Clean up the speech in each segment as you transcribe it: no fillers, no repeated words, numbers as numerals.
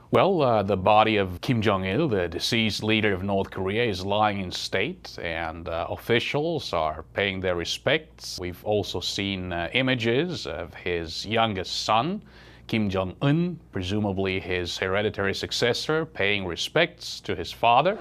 Well, the body of Kim Jong-il, the deceased leader of North Korea, is lying in state, and officials are paying their respects. We've also seen images of his youngest son, Kim Jong Un, presumably his hereditary successor, paying respects to his father.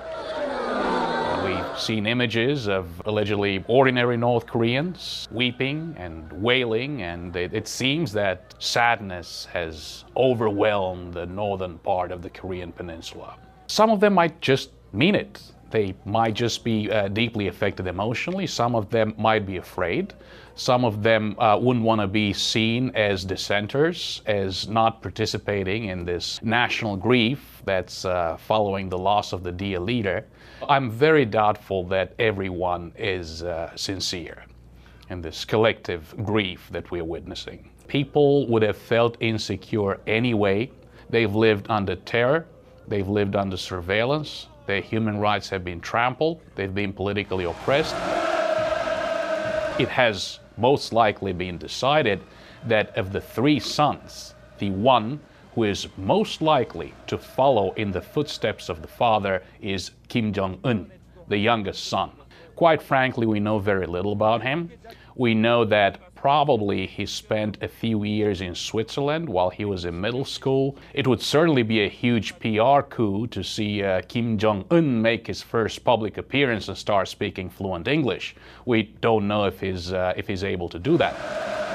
We've seen images of allegedly ordinary North Koreans weeping and wailing, and it seems that sadness has overwhelmed the northern part of the Korean peninsula. Some of them might just mean it. They might just be deeply affected emotionally. Some of them might be afraid. Some of them wouldn't want to be seen as dissenters, as not participating in this national grief that's following the loss of the dear leader. I'm very doubtful that everyone is sincere in this collective grief that we're witnessing. People would have felt insecure anyway. They've lived under terror. They've lived under surveillance. Their human rights have been trampled. They've been politically oppressed. It has most likely been decided that of the three sons, the one who is most likely to follow in the footsteps of the father is Kim Jong Un, the youngest son. Quite frankly, we know very little about him. We know that probably he spent a few years in Switzerland while he was in middle school. It would certainly be a huge PR coup to see Kim Jong Un make his first public appearance and start speaking fluent English. We don't know if he's able to do that.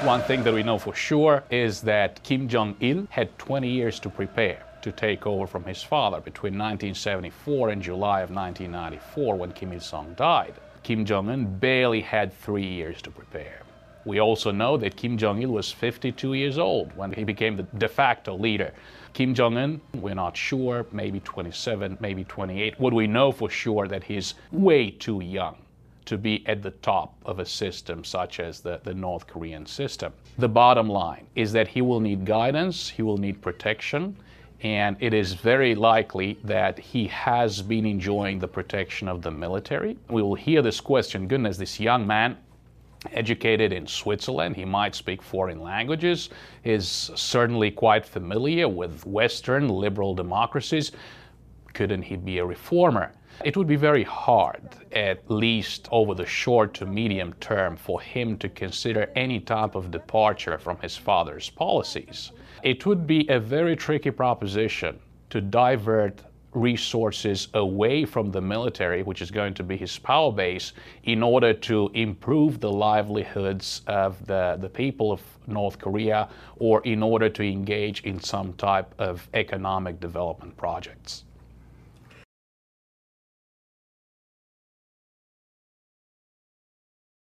One thing that we know for sure is that Kim Jong-il had 20 years to prepare to take over from his father between 1974 and July of 1994 when Kim Il-sung died. Kim Jong-un barely had 3 years to prepare. We also know that Kim Jong-il was 52 years old when he became the de facto leader. Kim Jong-un, we're not sure, maybe 27, maybe 28. What we know for sure that he's way too young to be at the top of a system such as the North Korean system. The bottom line is that he will need guidance, he will need protection, and it is very likely that he has been enjoying the protection of the military. We will hear this question, goodness, this young man, educated in Switzerland, he might speak foreign languages, is certainly quite familiar with Western liberal democracies. Couldn't he be a reformer? It would be very hard, at least over the short to medium term, for him to consider any type of departure from his father's policies. It would be a very tricky proposition to divert resources away from the military, which is going to be his power base, in order to improve the livelihoods of the people of North Korea, or in order to engage in some type of economic development projects.